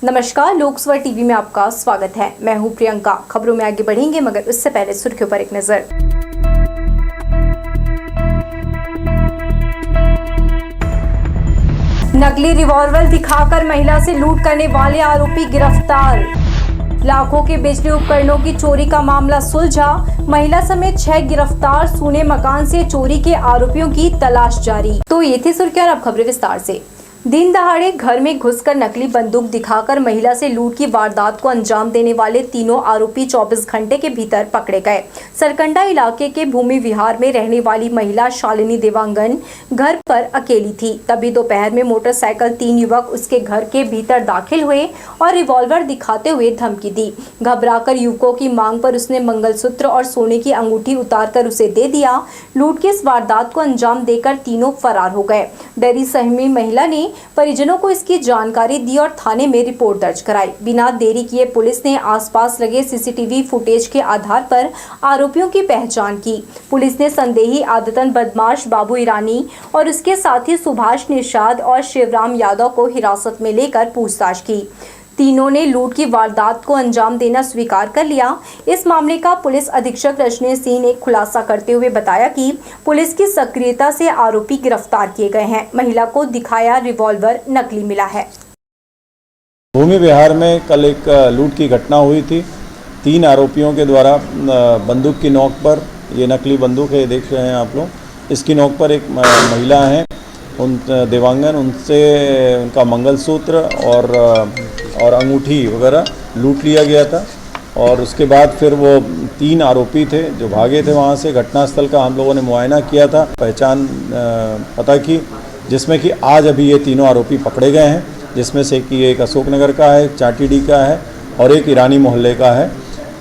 नमस्कार, लोकसभा टीवी में आपका स्वागत है। मैं हूं प्रियंका। खबरों में आगे बढ़ेंगे, मगर उससे पहले सुर्खियों पर एक नजर। नकली रिवॉल्वर दिखाकर महिला से लूट करने वाले आरोपी गिरफ्तार। लाखों के बिजली उपकरणों की चोरी का मामला सुलझा। महिला समेत 6 गिरफ्तार। सूने मकान से चोरी के आरोपियों की तलाश जारी। तो ये थी सुर्खियां, अब खबरें विस्तार से। दिन दहाड़े घर में घुसकर नकली बंदूक दिखाकर महिला से लूट की वारदात को अंजाम देने वाले तीनों आरोपी 24 घंटे के भीतर पकड़े गए। सरकंडा इलाके के भूमि विहार में रहने वाली महिला शालिनी देवांगन घर पर अकेली थी। तभी दोपहर में मोटरसाइकिल 3 युवक उसके घर के भीतर दाखिल हुए और रिवॉल्वर दिखाते हुए धमकी दी। घबराकर युवकों की मांग पर उसने मंगलसूत्र और सोने की अंगूठी उतारकर उसे दे दिया। लूट की इस वारदात को अंजाम देकर तीनों फरार हो गए। डरी सहमी महिला ने परिजनों को इसकी जानकारी दी और थाने में रिपोर्ट दर्ज कराई। बिना देरी किए पुलिस ने आसपास लगे सीसीटीवी फुटेज के आधार पर आरोपियों की पहचान की। पुलिस ने संदेही आदतन बदमाश बाबू ईरानी और उसके साथी सुभाष निषाद और शिवराम यादव को हिरासत में लेकर पूछताछ की। तीनों ने लूट की वारदात को अंजाम देना स्वीकार कर लिया। इस मामले का पुलिस अधीक्षक रजनीश सिंह ने खुलासा करते हुए बताया कि पुलिस की सक्रियता से आरोपी गिरफ्तार किए गए हैं। महिला को दिखाया रिवॉल्वर नकली मिला है। भूमि विहार में कल एक लूट की घटना हुई थी। 3 आरोपियों के द्वारा बंदूक की नोक पर, ये नकली बंदूक है, देख रहे हैं आप लोग, इसकी नोक पर एक महिला है उन देवांगन, उनसे उनका मंगलसूत्र और अंगूठी वगैरह लूट लिया गया था। और उसके बाद फिर वो 3 आरोपी थे जो भागे थे वहाँ से। घटनास्थल का हम लोगों ने मुआयना किया था, पहचान पता की, जिसमें कि आज अभी ये तीनों आरोपी पकड़े गए हैं, जिसमें से कि एक अशोकनगर का है, एक चाटीडी का है और एक ईरानी मोहल्ले का है।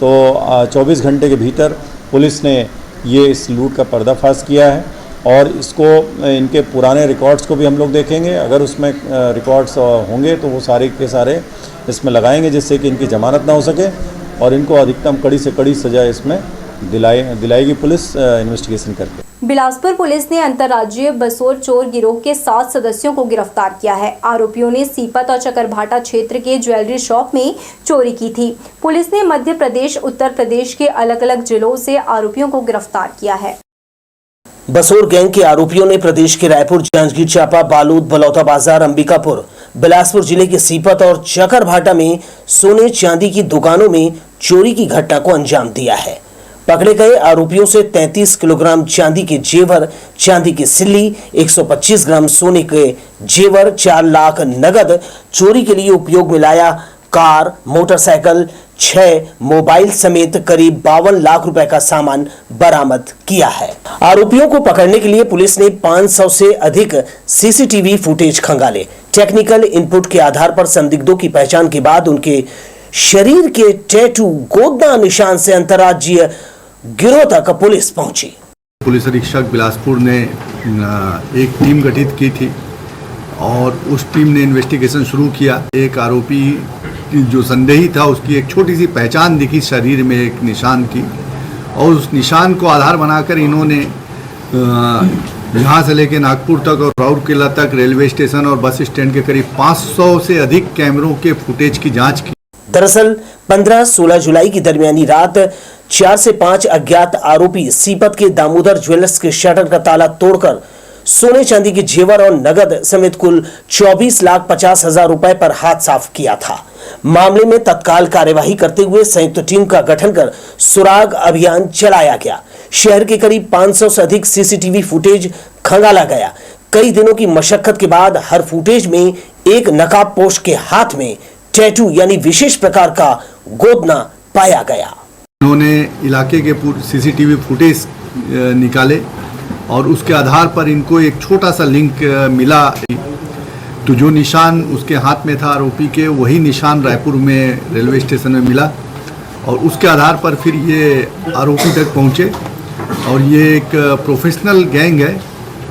तो 24 घंटे के भीतर पुलिस ने ये इस लूट का पर्दाफाश किया है और इसको, इनके पुराने रिकॉर्ड्स को भी हम लोग देखेंगे। अगर उसमें रिकॉर्ड्स होंगे तो वो सारे के सारे इसमें लगाएंगे, जिससे कि इनकी जमानत ना हो सके और इनको अधिकतम कड़ी से कड़ी सजा इसमें दिलाएगी पुलिस इन्वेस्टिगेशन करके। बिलासपुर पुलिस ने अंतर्राज्यीय बसोर चोर गिरोह के 7 सदस्यों को गिरफ्तार किया है। आरोपियों ने सीपत और चकरभाटा क्षेत्र के ज्वेलरी शॉप में चोरी की थी। पुलिस ने मध्य प्रदेश, उत्तर प्रदेश के अलग अलग जिलों से आरोपियों को गिरफ्तार किया है। बसोर गैंग के आरोपियों ने प्रदेश के रायपुर, जांजगीर चांपा, बालोद, बलौदा बाजार, अंबिकापुर, बिलासपुर जिले के सीपत और चकरभाटा में सोने चांदी की दुकानों में चोरी की घटना को अंजाम दिया है। पकड़े गए आरोपियों से 33 किलोग्राम चांदी के जेवर, चांदी की सिल्ली, 125 ग्राम सोने के जेवर, 4 लाख नगद, चोरी के लिए उपयोग में लाया कार, मोटरसाइकिल, 6 मोबाइल समेत करीब 52 लाख रुपए का सामान बरामद किया है। आरोपियों को पकड़ने के लिए पुलिस ने 500 से अधिक सीसीटीवी फुटेज खंगाले। टेक्निकल इनपुट के आधार पर संदिग्धों की पहचान के बाद उनके शरीर के टैटू, गोदना निशान से अंतर्राज्यीय गिरोह तक पुलिस पहुंची। पुलिस अधीक्षक बिलासपुर ने एक टीम गठित की थी और उस टीम ने इन्वेस्टिगेशन शुरू किया। एक आरोपी जो संदेही था उसकी एक छोटी सी पहचान दिखी शरीर में एक निशान की, और उस निशान को आधार बनाकर इन्होंने यहाँ से लेकर नागपुर तक और राउरकेला तक रेलवे स्टेशन और बस स्टैंड के करीब 500 से अधिक कैमरों के फुटेज की जांच की। दरअसल 15-16 जुलाई की दरमियानी रात 4 से 5 अज्ञात आरोपी सीपत के दामोदर ज्वेलर्स के शटर का ताला तोड़कर सोने चांदी के जेवर और नगद समेत कुल 24,50,000 रुपए पर हाथ साफ किया था। मामले में तत्काल कार्यवाही करते हुए संयुक्त टीम का गठन कर सुराग अभियान चलाया गया। शहर के करीब 500 से अधिक सीसीटीवी फुटेज खंगाला गया। कई दिनों की मशक्कत के बाद हर फुटेज में एक नकाबपोश के हाथ में टैटू यानी विशेष प्रकार का गोदना पाया गया। उन्होंने इलाके के सीसीटीवी फुटेज निकाले और उसके आधार पर इनको एक छोटा सा लिंक मिला। तो जो निशान उसके हाथ में था आरोपी के, वही निशान रायपुर में रेलवे स्टेशन में मिला और उसके आधार पर फिर ये आरोपी तक पहुँचे। और ये एक प्रोफेशनल गैंग है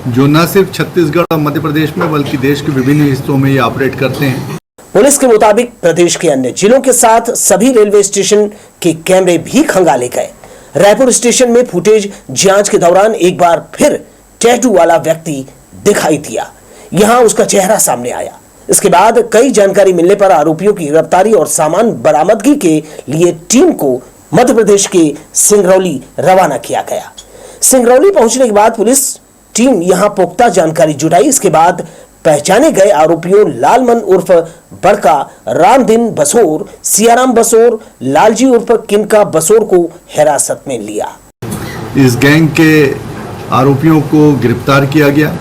जो न सिर्फ छत्तीसगढ़ और मध्य प्रदेश में बल्कि देश के विभिन्न हिस्सों में ये ऑपरेट करते हैं। पुलिस के मुताबिक प्रदेश के अन्य जिलों के साथ सभी रेलवे स्टेशन के कैमरे भी खंगाले गए। रायपुर स्टेशन में फुटेज जांच के दौरान एक बार फिर टैटू वाला व्यक्ति दिखाई दिया। यहां उसका चेहरा सामने आया। इसके बाद कई जानकारी मिलने पर आरोपियों की गिरफ्तारी और सामान बरामदगी के लिए टीम को मध्य प्रदेश के सिंगरौली रवाना किया गया। सिंगरौली पहुंचने के बाद पुलिस टीम यहां पुख्ता जानकारी जुटाई। इसके बाद पहचाने गए आरोपियों लालमन उर्फ बड़का, रामदिन बसोर, सियाराम बसोर, लालजी उर्फ किनका बसोर को हिरासत में लिया। इस गैंग के आरोपियों को गिरफ्तार किया गया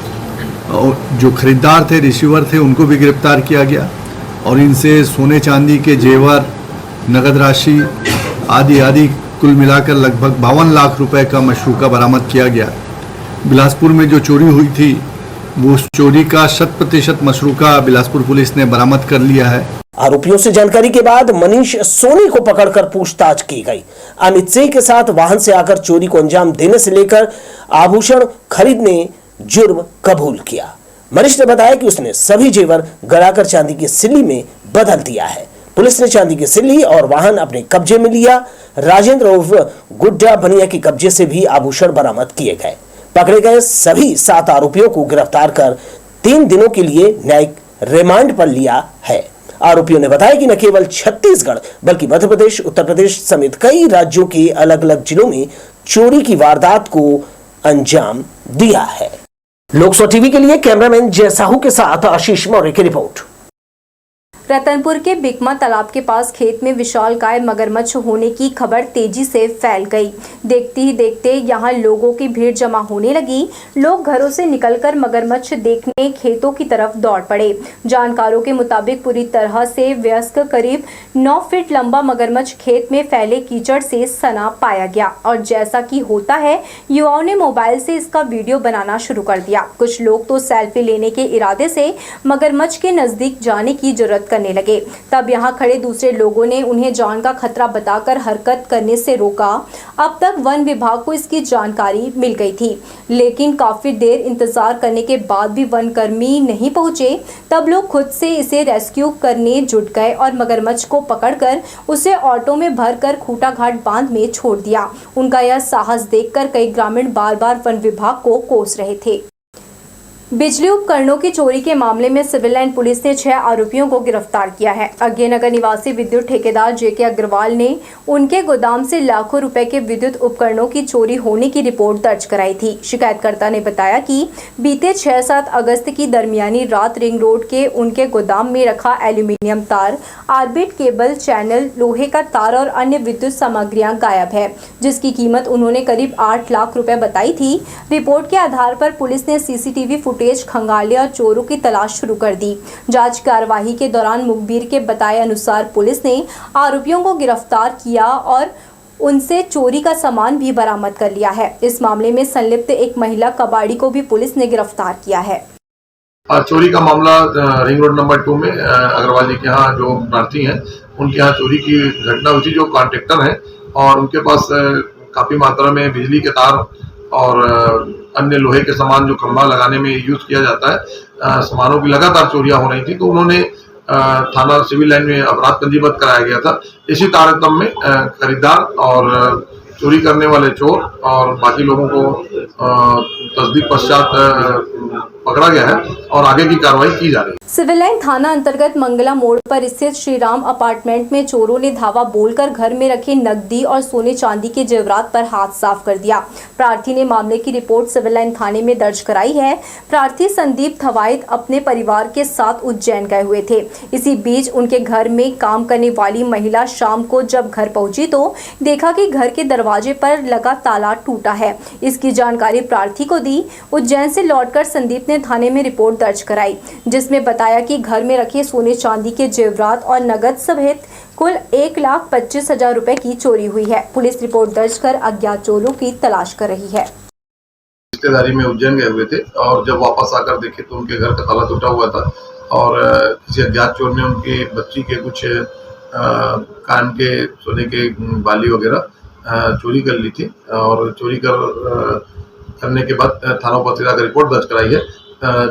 और जो खरीदार थे, रिसीवर थे, उनको भी गिरफ्तार किया गया और इनसे सोने चांदी के जेवर, नगद राशि आदि कुल मिलाकर लगभग 52 लाख रुपए का मशरूका बरामद किया गया। बिलासपुर में जो चोरी हुई थी वो उस चोरी का 100% मशरूका बिलासपुर पुलिस ने बरामद कर लिया है। आरोपियों से जानकारी के बाद मनीष सोनी को पकड़कर पूछताछ की गई। अमित सिंह के साथ वाहन से आकर चोरी को अंजाम देने से लेकर आभूषण खरीदने जुर्म कबूल किया। मनीष ने बताया कि उसने सभी जेवर गड़ाकर चांदी की सिल्ली में बदल दिया है। पुलिस ने चांदी की सिल्ली और वाहन अपने कब्जे में लिया। राजेंद्र उर्फ गुड्डा बनिया के कब्जे से भी आभूषण बरामद किए गए। पकड़े गए सभी 7 आरोपियों को गिरफ्तार कर 3 दिनों के लिए न्यायिक रिमांड पर लिया है। आरोपियों ने बताया कि न केवल छत्तीसगढ़ बल्कि मध्य प्रदेश, उत्तर प्रदेश समेत कई राज्यों के अलग अलग जिलों में चोरी की वारदात को अंजाम दिया है। लोकसभा टीवी के लिए कैमरामैन जय साहू के साथ आशीष मौर्य की रिपोर्ट। रतनपुर के बिकमा तालाब के पास खेत में विशालकाय मगरमच्छ होने की खबर तेजी से फैल गई। देखते ही देखते यहां लोगों की भीड़ जमा होने लगी। लोग घरों से निकलकर मगरमच्छ देखने खेतों की तरफ दौड़ पड़े। जानकारों के मुताबिक पूरी तरह से वयस्क करीब 9 फीट लंबा मगरमच्छ खेत में फैले कीचड़ से सना पाया गया और जैसा कि होता है युवाओं ने मोबाइल से इसका वीडियो बनाना शुरू कर दिया। कुछ लोग तो सेल्फी लेने के इरादे से मगरमच्छ के नजदीक जाने की जुर्रत करने लगे। तब यहां खड़े दूसरे लोगों ने उन्हें जान का खतरा बताकर हरकत करने से रोका। अब तक वन विभाग को इसकी जानकारी मिल गई थी, लेकिन काफी देर इंतजार करने के बाद भी वन कर्मी नहीं पहुंचे। तब लोग खुद से इसे रेस्क्यू करने जुट गए और मगरमच्छ को पकड़कर उसे ऑटो में भरकर खूटा घाट बांध में छोड़ दिया। उनका यह साहस देखकर कई ग्रामीण बार बार वन विभाग को कोस रहे थे। बिजली उपकरणों की चोरी के मामले में सिविल लाइन पुलिस ने 6 आरोपियों को गिरफ्तार किया है। अज्ञेनगर निवासी विद्युत ठेकेदार जेके अग्रवाल ने उनके गोदाम से लाखों रुपए के विद्युत उपकरणों की चोरी होने की रिपोर्ट दर्ज कराई थी। शिकायतकर्ता ने बताया कि बीते 6-7 अगस्त की दरमियानी रात रिंग रोड के उनके गोदाम में रखा एल्यूमिनियम तार, आर्बिट केबल, चैनल, लोहे का तार और अन्य विद्युत सामग्रियां गायब है, जिसकी कीमत उन्होंने करीब 8 लाख रुपए बताई थी। रिपोर्ट के आधार पर पुलिस ने सीसीटीवी फुटेज खंगाले और चोरों की तलाश शुरू कर दी। जांच कार्रवाई के दौरान मुखबिर के बताए अनुसार पुलिस ने आरोपियों को गिरफ्तार किया और उनसे चोरी का सामान भी बरामद कर लिया है। इस मामले में संलिप्त एक महिला कबाड़ी को भी पुलिस ने गिरफ्तार किया है। चोरी का मामला रिंग रोड नंबर 2 में अग्रवाल जी के यहाँ जो प्रार्थी हैं उनके यहाँ चोरी की घटना हुई थी। जो कॉन्ट्रैक्टर हैं और उनके पास काफी मात्रा में बिजली के तार और अन्य लोहे के सामान जो खंभा लगाने में यूज किया जाता है, सामानों की लगातार चोरियां हो रही थी। तो उन्होंने थाना सिविल लाइन में अपराध पंजीबद्ध कराया गया था। इसी तारतम्य में खरीदार और चोरी करने वाले चोर और बाकी लोगों को तस्दीक पश्चात पकड़ा गया है और आगे की कार्रवाई की जा रही है। सिविल लाइन थाना अंतर्गत मंगला मोड़ पर स्थित श्रीराम अपार्टमेंट में चोरों ने धावा बोलकर घर में रखे नकदी और सोने चांदी के जेवरात पर हाथ साफ कर दिया। प्रार्थी ने मामले की रिपोर्ट सिविल लाइन थाने में दर्ज कराई है। प्रार्थी संदीप थवाइत अपने परिवार के साथ उज्जैन गए हुए थे। इसी बीच उनके घर में काम करने वाली महिला शाम को जब घर पहुंची तो देखा कि घर के दरवाजे पर लगा ताला टूटा है। इसकी जानकारी प्रार्थी को दी। उज्जैन से लौटकर संदीप ने थाने में रिपोर्ट दर्ज कराई, जिसमें बताया कि घर में रखे सोने चांदी के जेवरात और नगद समेत कुल 1,25,000 रुपए की चोरी हुई है। पुलिस रिपोर्ट दर्ज कर अज्ञात चोरों की तलाश कर रही है। रिश्तेदारी में उज्जैन गए हुए थे और जब वापस आकर देखे तो उनके घर का ताला टूटा हुआ था और किसी अज्ञात चोर ने उनके बच्ची के कुछ कान के सोने के बाली वगैरह चोरी कर ली थी और चोरी करने के बाद थाना उपस्थित आकर रिपोर्ट दर्ज कराई है,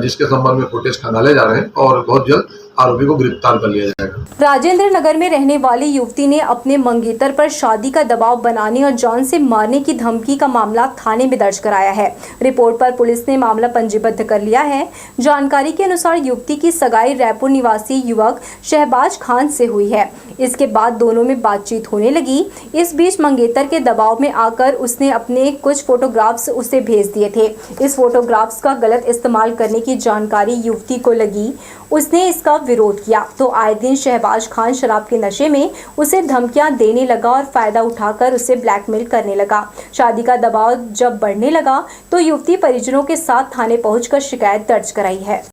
जिसके संबंध में फुटेज खंगाले जा रहे हैं और बहुत जल्द आरोपी को गिरफ्तार कर लिया जाएगा। राजेंद्र नगर में रहने वाली युवती ने अपने मंगेतर पर शादी का दबाव बनाने और जान से मारने की धमकी का मामला थाने में दर्ज कराया है। रिपोर्ट पर पुलिस ने मामला पंजीबद्ध कर लिया है। जानकारी के अनुसार युवती की सगाई रायपुर निवासी युवक शहबाज खान से हुई है। इसके बाद दोनों में बातचीत होने लगी। इस बीच मंगेतर के दबाव में आकर उसने अपने कुछ फोटोग्राफ्स उसे भेज दिए थे। इस फोटोग्राफ्स का गलत इस्तेमाल करने की जानकारी युवती को लगी। उसने इसका विरोध किया तो आए दिन शहबाज खान शराब के नशे में उसे धमकियां देने लगा और फायदा उठाकर उसे ब्लैकमेल करने लगा। शादी का दबाव जब बढ़ने लगा तो युवती परिजनों के साथ थाने पहुंचकर शिकायत दर्ज कराई है।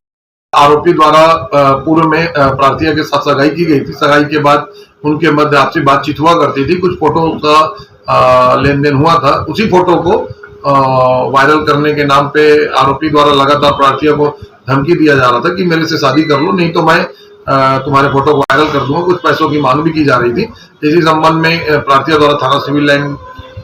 आरोपी द्वारा पूर्व में प्रार्थिया के साथ सगाई की गई थी। सगाई के बाद उनके मध्य आपसी बातचीत हुआ करती थी। कुछ फोटो का लेन देन हुआ था। उसी फोटो को वायरल करने के नाम पे आरोपी द्वारा लगातार प्रार्थिया को धमकी दिया जा रहा था कि मेरे से शादी कर लो, नहीं तो मैं तुम्हारे फोटो को वायरल कर दूंगा। कुछ पैसों की मांग भी की जा रही थी। इसी संबंध में प्रार्थिया द्वारा थाना सिविल लाइन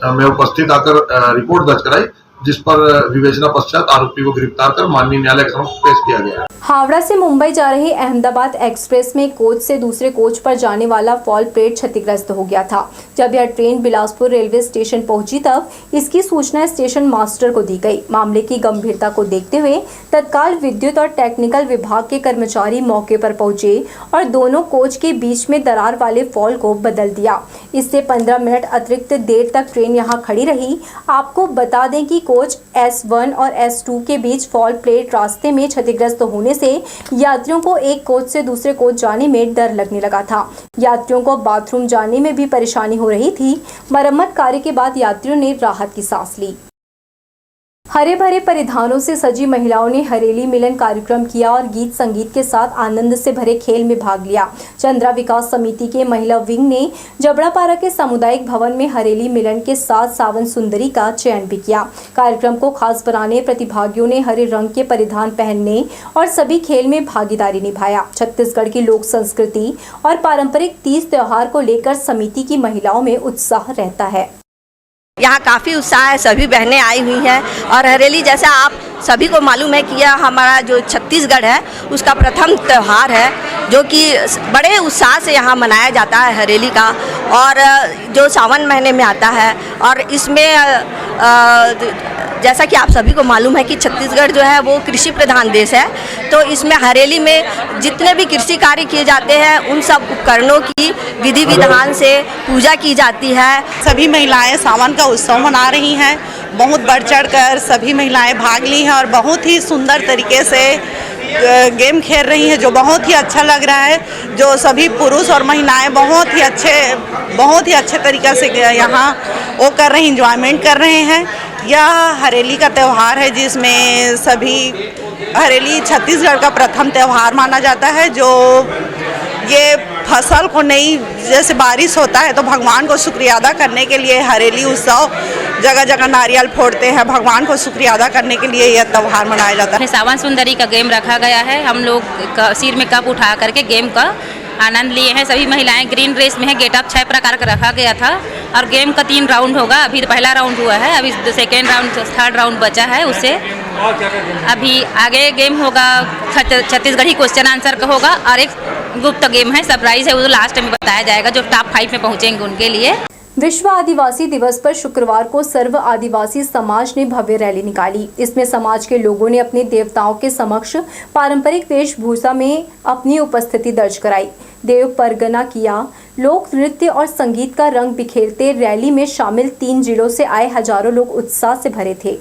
में उपस्थित आकर रिपोर्ट दर्ज कराई, जिस पर विवेचना पश्चात आरोपी को गिरफ्तार कर माननीय न्यायालय के समक्ष पेश किया गया। हावड़ा से मुंबई जा रही अहमदाबाद एक्सप्रेस में कोच से दूसरे कोच पर जाने वाला फॉल प्लेट क्षतिग्रस्त हो गया था। जब यह ट्रेन बिलासपुर रेलवे स्टेशन पहुंची तब इसकी सूचना स्टेशन मास्टर को दी गई। मामले की गंभीरता को देखते हुए तत्काल विद्युत और टेक्निकल विभाग के कर्मचारी मौके पर पहुंचे और दोनों कोच के बीच में दरार वाले फॉल को बदल दिया। इससे 15 मिनट अतिरिक्त देर तक ट्रेन यहां खड़ी रही। आपको बता दें कि कोच S1 और S2 के बीच फॉल प्लेट रास्ते में क्षतिग्रस्त होने से यात्रियों को एक कोच से दूसरे कोच जाने में डर लगने लगा था। यात्रियों को बाथरूम जाने में भी परेशानी हो रही थी। मरम्मत कार्य के बाद यात्रियों ने राहत की सांस ली। हरे भरे परिधानों से सजी महिलाओं ने हरेली मिलन कार्यक्रम किया और गीत संगीत के साथ आनंद से भरे खेल में भाग लिया। चंद्रा विकास समिति के महिला विंग ने जबड़ापारा के सामुदायिक भवन में हरेली मिलन के साथ सावन सुंदरी का चयन भी किया। कार्यक्रम को खास बनाने प्रतिभागियों ने हरे रंग के परिधान पहनने और सभी खेल में भागीदारी निभाया। छत्तीसगढ़ की लोक संस्कृति और पारंपरिक तीज त्योहार को लेकर समिति की महिलाओं में उत्साह रहता है। यहाँ काफ़ी उत्साह है, सभी बहनें आई हुई हैं और हरेली जैसा आप सभी को मालूम है कि यह हमारा जो छत्तीसगढ़ है उसका प्रथम त्यौहार है, जो कि बड़े उत्साह से यहाँ मनाया जाता है हरेली का, और जो सावन महीने में आता है। और इसमें जैसा कि आप सभी को मालूम है कि छत्तीसगढ़ जो है वो कृषि प्रधान देश है, तो इसमें हरेली में जितने भी कृषि कार्य किए जाते हैं उन सब उपकरणों की विधि विधान से पूजा की जाती है। सभी महिलाएं सावन का उत्सव मना रही हैं। बहुत बढ़ चढ़ कर सभी महिलाएं भाग ली हैं और बहुत ही सुंदर तरीके से गेम खेल रही हैं, जो बहुत ही अच्छा लग रहा है। जो सभी पुरुष और महिलाएं बहुत ही अच्छे तरीके से यहाँ वो कर रहे हैं, इंजॉयमेंट कर रहे हैं। यह हरेली का त्यौहार है जिसमें सभी हरेली छत्तीसगढ़ का प्रथम त्यौहार माना जाता है, जो ये फसल को नई जैसे बारिश होता है तो भगवान को शुक्रिया अदा करने के लिए हरेली उत्सव जगह जगह नारियल फोड़ते हैं। भगवान को शुक्रिया अदा करने के लिए यह त्यौहार मनाया जाता है। सावन सुंदरी का गेम रखा गया है। हम लोग सिर में कप उठा करके गेम का आनंद लिए हैं। सभी महिलाएं ग्रीन ड्रेस में है। गेटअप 6 प्रकार का रखा गया था और गेम का 3 राउंड होगा। अभी पहला राउंड हुआ है, अभी सेकेंड राउंड, थर्ड राउंड बचा है। उससे अभी आगे गेम होगा, छत्तीसगढ़ी क्वेश्चन आंसर का होगा और एक गुप्त गेम है, सरप्राइज है, वो लास्ट में बताया जाएगा जो टॉप 5 में पहुंचेंगे उनके लिए। विश्व आदिवासी दिवस पर शुक्रवार को सर्व आदिवासी समाज ने भव्य रैली निकाली। इसमें समाज के लोगों ने अपने देवताओं के समक्ष पारंपरिक वेशभूषा में अपनी उपस्थिति दर्ज कराई, देव परगना किया। लोक नृत्य और संगीत का रंग बिखेरते रैली में शामिल 3 जिलों से आए हजारों लोग उत्साह से भरे थे।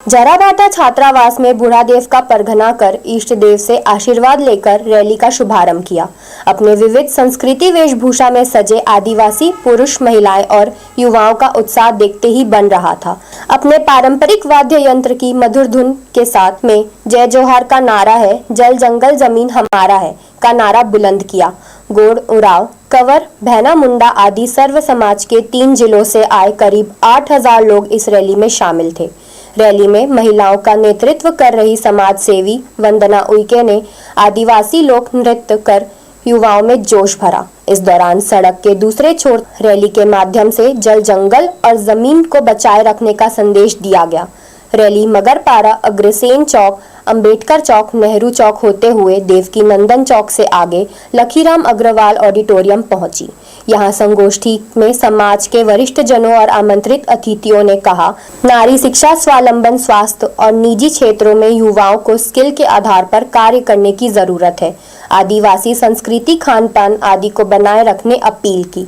जराबाटा छात्रावास में बूढ़ा देव का परगना कर इष्ट देव से आशीर्वाद लेकर रैली का शुभारंभ किया। अपने विविध संस्कृति वेशभूषा में सजे आदिवासी पुरुष, महिलाएं और युवाओं का उत्साह देखते ही बन रहा था। अपने पारंपरिक वाद्य यंत्र की मधुर धुन के साथ में जय जोहार का नारा है, जल जंगल जमीन हमारा है का नारा बुलंद किया। गोड़ उराव, कंवर, भैना मुंडा आदि सर्व समाज के 3 जिलों से आए करीब 8000 लोग इस रैली में शामिल थे। रैली में महिलाओं का नेतृत्व कर रही समाज सेवी वंदना उइके ने आदिवासी लोक नृत्य कर युवाओं में जोश भरा। इस दौरान सड़क के दूसरे छोर रैली के माध्यम से जल, जंगल और जमीन को बचाए रखने का संदेश दिया गया। रैली मगरपारा, अग्रसेन चौक, अंबेडकर चौक, नेहरू चौक होते हुए देवकी नंदन चौक से आगे लखीराम अग्रवाल ऑडिटोरियम पहुंची। यहां संगोष्ठी में समाज के वरिष्ठ जनों और आमंत्रित अतिथियों ने कहा, नारी शिक्षा, स्वावलंबन, स्वास्थ्य और निजी क्षेत्रों में युवाओं को स्किल के आधार पर कार्य करने की जरूरत है। आदिवासी संस्कृति, खान पान आदि को बनाए रखने अपील की।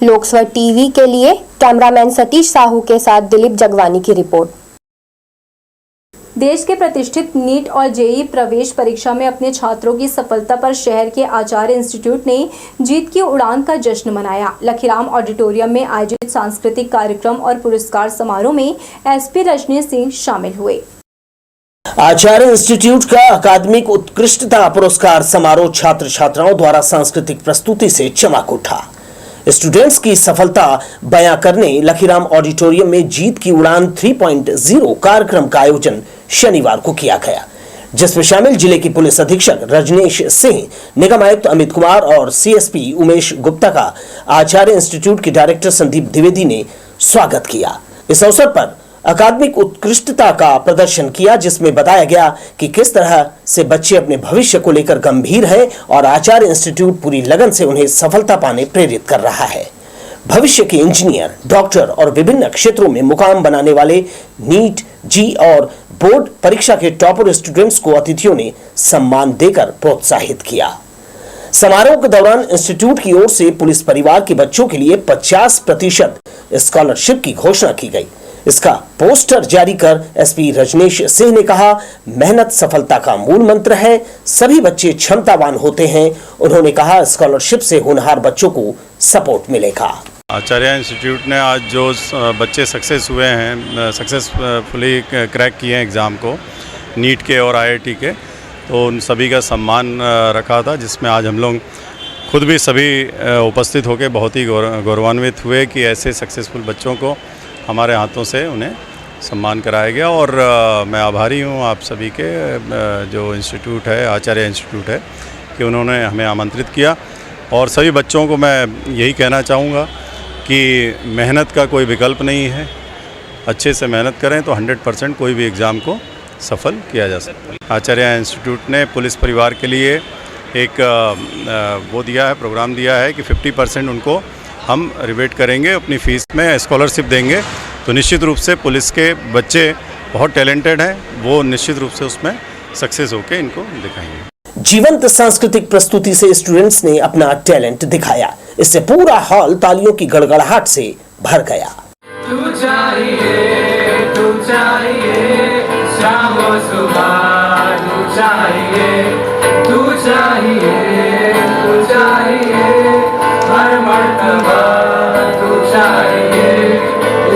लोकसभा टीवी के लिए कैमरामैन सतीश साहू के साथ दिलीप जगवानी की रिपोर्ट। देश के प्रतिष्ठित नीट और जेईई प्रवेश परीक्षा में अपने छात्रों की सफलता पर शहर के आचार्य इंस्टीट्यूट ने जीत की उड़ान का जश्न मनाया। लखीराम ऑडिटोरियम में आयोजित सांस्कृतिक कार्यक्रम और पुरस्कार समारोह में एसपी रजनीश सिंह शामिल हुए। आचार्य इंस्टीट्यूट का अकादमिक उत्कृष्टता पुरस्कार समारोह छात्र छात्राओं द्वारा सांस्कृतिक प्रस्तुति से चमक उठा। स्टूडेंट्स की सफलता बयां करने लखीराम ऑडिटोरियम में जीत की उड़ान 3.0 कार्यक्रम का आयोजन शनिवार को किया गया, जिसमें शामिल जिले की पुलिस अधीक्षक रजनीश सिंह, निगम आयुक्त अमित कुमार और सीएसपी उमेश गुप्ता का आचार्य इंस्टीट्यूट के डायरेक्टर संदीप द्विवेदी ने स्वागत किया। इस अवसर पर अकादमिक उत्कृष्टता का प्रदर्शन किया, जिसमें बताया गया कि किस तरह से बच्चे अपने भविष्य को लेकर गंभीर हैं और आचार्य इंस्टीट्यूट पूरी लगन से उन्हें सफलता पाने प्रेरित कर रहा है। भविष्य के इंजीनियर, डॉक्टर और विभिन्न क्षेत्रों में मुकाम बनाने वाले नीट, जी और बोर्ड परीक्षा के टॉपर स्टूडेंट्स को अतिथियों ने सम्मान देकर प्रोत्साहित किया। समारोह के दौरान इंस्टीट्यूट की ओर से पुलिस परिवार के बच्चों के लिए 50% स्कॉलरशिप की घोषणा की गई। इसका पोस्टर जारी कर एसपी रजनीश सिंह ने कहा, मेहनत सफलता का मूल मंत्र है, सभी बच्चे क्षमतावान होते हैं। उन्होंने कहा, स्कॉलरशिप से होनहार बच्चों को सपोर्ट मिलेगा। आचार्य इंस्टीट्यूट ने आज जो बच्चे सक्सेस हुए हैं, सक्सेसफुली क्रैक किए हैं एग्ज़ाम को, नीट के और आईआईटी के, तो उन सभी का सम्मान रखा था, जिसमें आज हम लोग खुद भी सभी उपस्थित होकर बहुत ही गौरवान्वित हुए कि ऐसे सक्सेसफुल बच्चों को हमारे हाथों से उन्हें सम्मान कराया गया। और मैं आभारी हूँ आप सभी के, जो इंस्टीट्यूट है, आचार्य इंस्टीट्यूट है, कि उन्होंने हमें आमंत्रित किया। और सभी बच्चों को मैं यही कहना चाहूँगा कि मेहनत का कोई विकल्प नहीं है, अच्छे से मेहनत करें तो 100% कोई भी एग्ज़ाम को सफल किया जा सकता है। आचार्य इंस्टीट्यूट ने पुलिस परिवार के लिए एक वो दिया है, प्रोग्राम दिया है कि 50% उनको हम रिबेट करेंगे, अपनी फ़ीस में स्कॉलरशिप देंगे। तो निश्चित रूप से पुलिस के बच्चे बहुत टैलेंटेड हैं, वो निश्चित रूप से उसमें सक्सेस होकर इनको दिखाएंगे। जीवंत सांस्कृतिक प्रस्तुति से स्टूडेंट्स ने अपना टैलेंट दिखाया। इससे पूरा हॉल तालियों की गड़गड़ाहट से भर गया। तू चाहिए, तू चाहिए, शाम और सुबह तू चाहिए, तू चाहिए, तू चाहिए, हर मर्तबा तू चाहिए,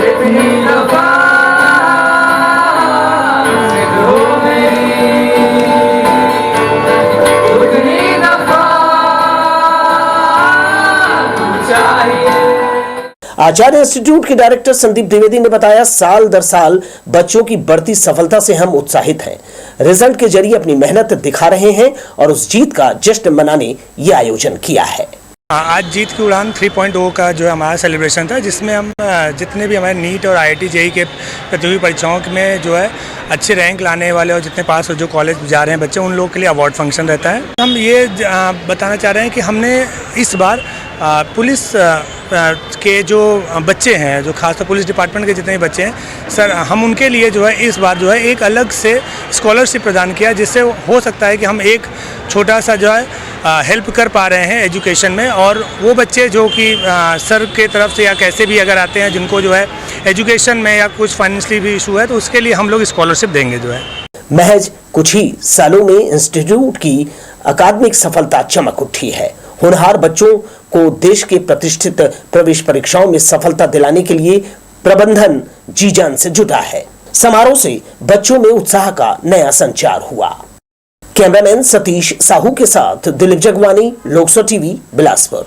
इतनी दफा जिद हो मेरी, उतनी दफा तू चाहिए। आचार्य इंस्टीट्यूट के डायरेक्टर संदीप द्विवेदी ने बताया, साल दर साल बच्चों की बढ़ती सफलता से हम उत्साहित हैं। रिजल्ट के जरिए अपनी मेहनत दिखा रहे हैं और उस जीत का जश्न मनाने ये आयोजन किया है। आज जीत की उड़ान 3.0 का जो हमारा सेलिब्रेशन था, जिसमें हम जितने भी हमारे नीट और आईआईटी जेईई के प्रतियोगी परीक्षाओं में जो है अच्छे रैंक लाने वाले और जितने पास हो जो कॉलेज जा रहे हैं बच्चे, उन लोगों के लिए अवार्ड फंक्शन रहता है। हम ये बताना चाह रहे हैं कि हमने इस बार पुलिस के जो बच्चे हैं, जो खासतौर पुलिस डिपार्टमेंट के जितने बच्चे हैं सर, हम उनके लिए जो है इस बार जो है एक अलग से स्कॉलरशिप प्रदान किया, जिससे हो सकता है कि हम एक छोटा सा जो है हेल्प कर पा रहे हैं एजुकेशन में। और वो बच्चे जो कि सर के तरफ से या कैसे भी अगर आते हैं, जिनको जो है एजुकेशन में या कुछ फाइनेंशियली भी इशू है, तो उसके लिए हम लोग स्कॉलरशिप देंगे जो है। महज कुछ ही सालों में इंस्टीट्यूट की अकादमिक सफलता चमक उठी है। होनहार बच्चों को देश के प्रतिष्ठित प्रवेश परीक्षाओं में सफलता दिलाने के लिए प्रबंधन जी जान से जुटा है। समारोह से बच्चों में उत्साह का नया संचार हुआ। कैमरामैन सतीश साहू के साथ दिलीप जगवानी, लोकसभा टीवी, बिलासपुर।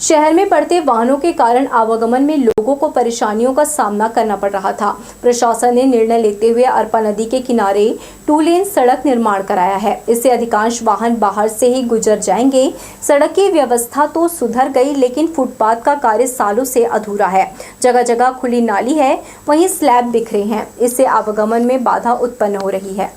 शहर में बढ़ते वाहनों के कारण आवागमन में लोगों को परेशानियों का सामना करना पड़ रहा था। प्रशासन ने निर्णय लेते हुए अरपा नदी के किनारे 2 लेन सड़क निर्माण कराया है। इससे अधिकांश वाहन बाहर से ही गुजर जाएंगे। सड़क की व्यवस्था तो सुधर गई, लेकिन फुटपाथ का कार्य सालों से अधूरा है। जगह जगह खुली नाली है, वहीं स्लैब बिखरे हैं। इससे आवागमन में बाधा उत्पन्न हो रही है।